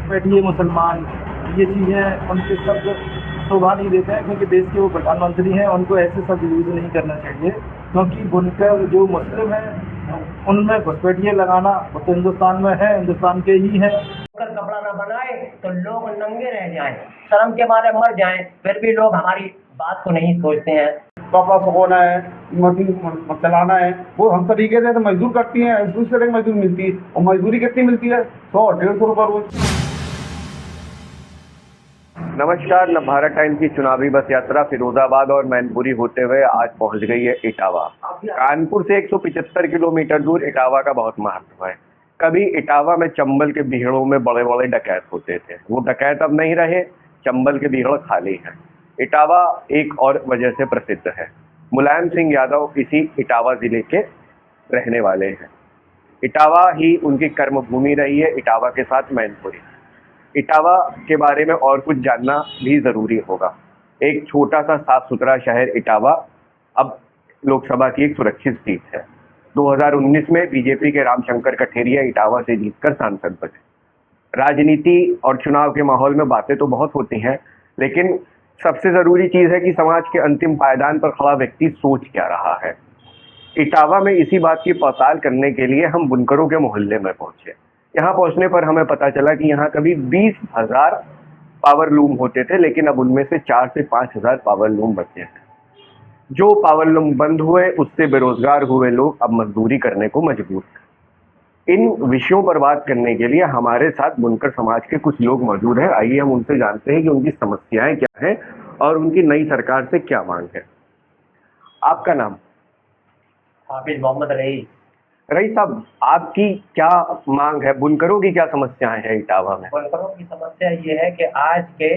घुसपैठिए मुसलमान, ये चीज़ें उनके शब्द शोभा नहीं देते हैं, क्योंकि देश के वो प्रधानमंत्री हैं, उनको ऐसे शब्द यूज़ नहीं करना चाहिए। क्योंकि बुनकर जो मुस्लिम हैं उनमें घुसपैठिए लगाना वो तो हिंदुस्तान में है, हिंदुस्तान के ही है। बुनकर कपड़ा ना बनाए तो लोग नंगे रह जाएं, शर्म के मारे मर जाएं, फिर भी लोग हमारी बात को नहीं सोचते हैं। कपड़ा सुखाना है, मशीन चलाना है, वो हम तरीके से तो मजदूर करती हैं, दूसरी तरह की मजदूरी मिलती है। और मजदूरी कितनी मिलती है? 100-150 रुपये रोज। नमस्कार। नवभारत टाइम्स की चुनावी बस यात्रा फिरोजाबाद और मैनपुरी होते हुए आज पहुंच गई है इटावा। कानपुर से 175 किलोमीटर दूर इटावा का बहुत महत्व है। कभी इटावा में चंबल के बीहड़ों में बड़े बड़े डकैत होते थे, वो डकैत अब नहीं रहे, चंबल के बीहड़ खाली हैं। इटावा एक और वजह से प्रसिद्ध है। मुलायम सिंह यादव इसी इटावा जिले के रहने वाले हैं। इटावा ही उनकी कर्मभूमि रही है, इटावा के साथ मैनपुरी। इटावा के बारे में और कुछ जानना भी ज़रूरी होगा। एक छोटा सा साफ सुथरा शहर इटावा अब लोकसभा की एक सुरक्षित सीट है। 2019 में बीजेपी के रामशंकर कठेरिया इटावा से जीतकर सांसद बने। राजनीति और चुनाव के माहौल में बातें तो बहुत होती हैं, लेकिन सबसे ज़रूरी चीज़ है कि समाज के अंतिम पायदान पर खड़ा व्यक्ति सोच क्या रहा है। इटावा में इसी बात की पड़ताल करने के लिए हम बुनकरों के मोहल्ले में पहुंचे। यहाँ पहुंचने पर हमें पता चला कि यहाँ कभी 20,000 पावर लूम होते थे, लेकिन अब उनमें से 4 से 5,000 पावर लूम बचे हैं। जो पावर लूम बंद हुए उससे बेरोजगार हुए लोग अब मजदूरी करने को मजबूर हैं। इन विषयों पर बात करने के लिए हमारे साथ बुनकर समाज के कुछ लोग मौजूद हैं। आइए हम उनसे जानते हैं कि उनकी समस्याएं क्या हैं और उनकी नई सरकार से क्या मांग है। आपका नाम? हाफिज मोहम्मद रईस। रईस साहब, आपकी क्या मांग है? बुनकरों की क्या समस्याएं हैं इटावा में? बुनकरों की समस्या ये है कि आज के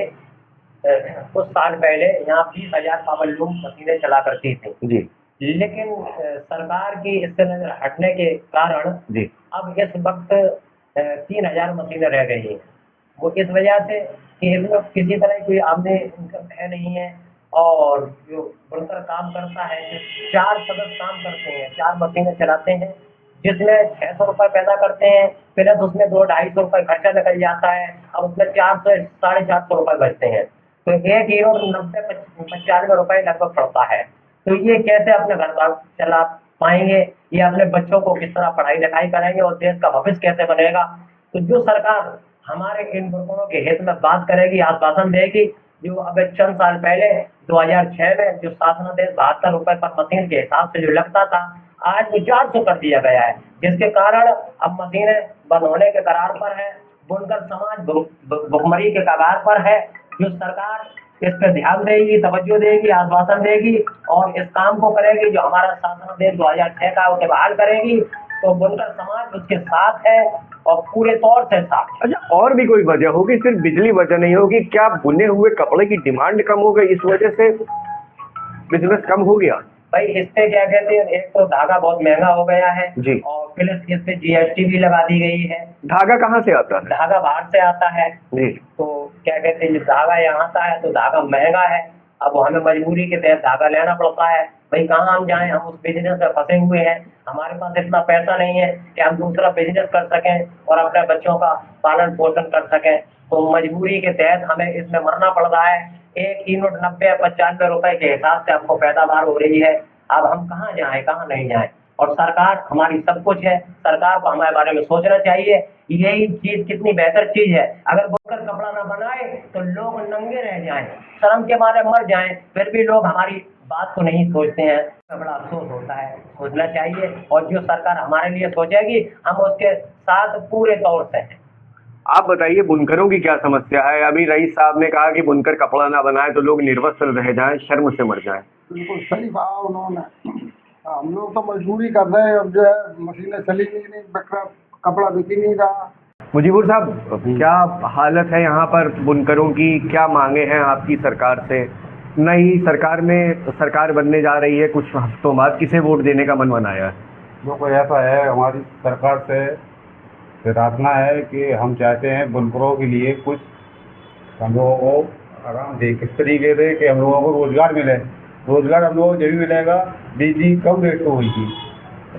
कुछ साल पहले यहाँ 20,000 पावर लूम मशीनें चला करती थी जी, लेकिन सरकार की इससे नजर हटने के कारण जी, अब इस वक्त 3,000 मशीनें रह गई हैं। वो इस वजह से कि इसमें किसी तरह की कोई आमदनी इनकम है नहीं है, और जो बुनकर काम करता है, 4 सदस्य काम करते हैं, 4 मशीनें चलाते हैं, जिसमें 600 रुपये पैदा करते हैं, फिर उसमें 200-250 रुपये खर्चा निकल जाता है। अब उसमें 400-450 रुपये बचते हैं, तो 1 यूनिट 90-95 रुपये लगभग पड़ता है। तो ये कैसे अपने घर बार चला पाएंगे, ये अपने बच्चों को किस तरह पढ़ाई लिखाई करेंगे और देश का भविष्य कैसे बनेगा? तो जो सरकार हमारे इन बुनकरों के हित में बात करेगी, आश्वासन देगी, जो अब चंद साल पहले 2006 में जो शासनादेश 72 रुपये पर मशीन के हिसाब से जो लगता था, आज वो 400 कर दिया गया है, जिसके कारण अब मशीनें बंद होने के कगार पर है। बुनकर समाज भुखमरी के कगार पर है। जो सरकार इस पर ध्यान देगी, तवज्जो देगी, आश्वासन देगी और इस काम को करेगी, जो हमारा शासनादेश 2006 का उसे बहाल करेगी, तो बुनकर समाज उसके साथ है और पूरे तौर से साथ है। अच्छा, और भी कोई वजह होगी, सिर्फ बिजली वजह नहीं होगी? क्या बुने हुए कपड़े की डिमांड कम हो गई, इस वजह से बिजनेस कम हो गया? भाई इससे क्या कहते हैं, एक तो धागा बहुत महंगा हो गया है जी, और प्लस इस पे GST भी लगा दी गई है। धागा कहाँ से आता है? धागा बाहर से आता है जी, तो क्या कहते हैं, धागा यहाँ आता है तो धागा महंगा है। अब हमें मजबूरी के तहत धागा लेना पड़ता है। भाई कहाँ हम जाएं, हम उस बिजनेस में फंसे हुए हैं, हमारे पास इतना पैसा नहीं है कि हम दूसरा बिजनेस कर सकें और अपने बच्चों का पालन पोषण कर सकें। तो मजबूरी के तहत हमें इसमें मरना पड़ रहा है। 1 यूनिट 90-95 रुपए के हिसाब से आपको पैदावार हो रही है। अब हम कहाँ जाएं, कहाँ नहीं जाएं? और सरकार हमारी सब कुछ है, सरकार को हमारे बारे में सोचना चाहिए। यही चीज कितनी बेहतर चीज है। अगर बुनकर कपड़ा ना बनाए तो लोग नंगे रह जाएं, शर्म के मारे मर जाएं, फिर भी लोग हमारी बात को नहीं सोचते हैं। बड़ा अफसोस होता है, सोचना चाहिए। और जो सरकार हमारे लिए सोचेगी, हम उसके साथ पूरे तौर से हैं। आप बताइए बुनकरों की क्या समस्या है? अभी रईस साहब ने कहा कि बुनकर कपड़ा ना बनाए तो लोग निर्वस्त्र रह जाएं, शर्म से मर जाएं। बिल्कुल सही कहा उन्होंने। हम लोग तो मजदूरी कर रहे हैं, अब जो है मशीनें चली नहीं, कपड़ा बिक ही नहीं रहा। मुजीबुर साहब, क्या हालत है यहाँ पर बुनकरों की? क्या मांगे हैं आपकी सरकार से? नई सरकार में सरकार बनने जा रही है कुछ हफ्तों बाद, किसे वोट देने का मन बनाया है? जो कोई ऐसा है, हमारी सरकार से प्रार्थना है कि हम चाहते हैं बुनकरों के लिए कुछ हम लोगों को आराम दे, किस तरीके से कि हम लोगों को रोज़गार मिले। रोज़गार हम लोगों को जब भी मिलेगा, बिजली कम रेट पे होगी।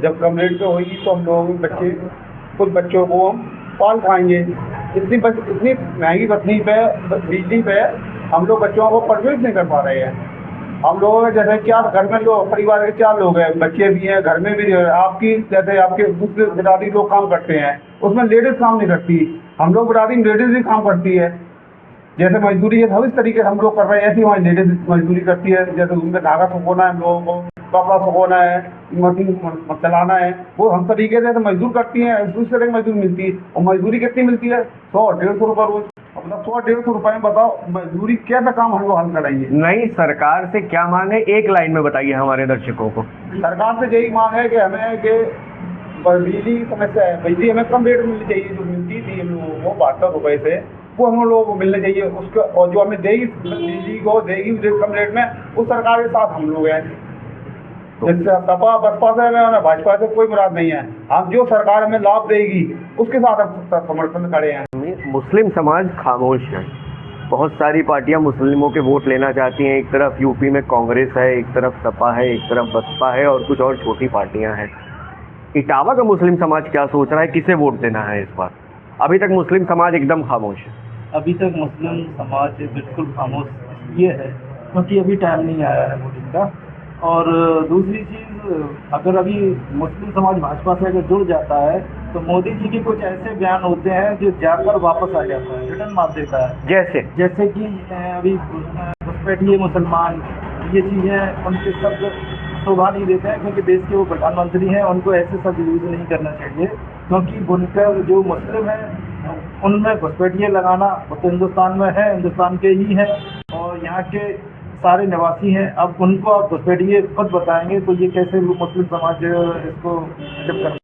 जब कम रेट पे होगी तो हम लोगों के बच्चे, कुछ बच्चों को हम पाल पाएंगे। इतनी महंगी बिजली पे हम लोग बच्चों को परवरिश नहीं कर पा रहे हैं। हम लोगों के जैसे क्या घर में लोग, परिवार के 4 लोग हैं, बच्चे भी हैं, घर में भी आपकी जैसे आपके दूसरे बिरादरी लोग काम करते हैं, उसमें लेडीज़ काम नहीं करती। हम लोग बिरादरी में लेडीज़ भी काम करती है, जैसे मजदूरी है सब इस तरीके से हम लोग कर रहे हैं, ऐसी हमारी लेडीज़ मजदूरी करती है। जैसे उनमें धागा सुखोना है, हम लोगों को कपड़ा सुखोना है, मशीन चलाना है, वो हम तरीके से मजदूर करती हैं। दूसरे तरह की मजदूरी मिलती है, और मजदूरी कितनी मिलती है? 100-150 रुपये रोज। मतलब 100-150 रुपये में बताओ मजदूरी कैसा काम हम लोग हल कराएंगे? नहीं, सरकार से क्या मांग है, एक लाइन में बताइए हमारे दर्शकों को। सरकार से यही मांग है कि हमें कि बिजली की समस्या है, बिजली हमें कम रेट में मिलनी चाहिए। जो मिलती थी हम लोगों को 72 रुपये से, वो हम लोगों को मिलने चाहिए उसका, और जो हमें देगी बिजली को देगी कम रेट में, उस सरकार के साथ हम लोग हैं। जैसे सपा बसपा से हमें भाजपा से कोई मुराद नहीं है, हम जो सरकार हमें लाभ देगी उसके साथ हम समर्थन खड़े हैं। मुस्लिम समाज खामोश है, बहुत सारी पार्टियां मुस्लिमों के वोट लेना चाहती हैं। एक तरफ यूपी में कांग्रेस है, एक तरफ सपा है, एक तरफ बसपा है, और कुछ और छोटी पार्टियां हैं। इटावा का मुस्लिम समाज क्या सोच रहा है, किसे वोट देना है इस बार? अभी तक मुस्लिम समाज एकदम खामोश है। अभी तक मुस्लिम समाज बिल्कुल खामोश इसलिए है क्योंकि अभी टाइम नहीं आया है वोटिंग का। और दूसरी चीज़, अगर अभी मुस्लिम समाज भाजपा से अगर जुड़ जाता है तो मोदी जी के कुछ ऐसे बयान होते हैं जो जाकर वापस आ जाता है, रिटर्न मार देता है। जैसे कि अभी घुसपैठिए मुसलमान, ये चीज़ें उनके शब्द शोभा नहीं देते हैं क्योंकि देश के वो प्रधानमंत्री हैं, उनको ऐसे शब्द यूज़ नहीं करना चाहिए। क्योंकि बुनकर जो मुस्लिम हैं उनमें घुसपैठिए लगाना, वो तो हिंदुस्तान में है, हिंदुस्तान के ही हैं और यहाँ के सारे निवासी हैं। अब उनको आप घुसपैठिए खुद बताएंगे तो ये कैसे मुस्लिम समाज इसको एक्सेप्ट कर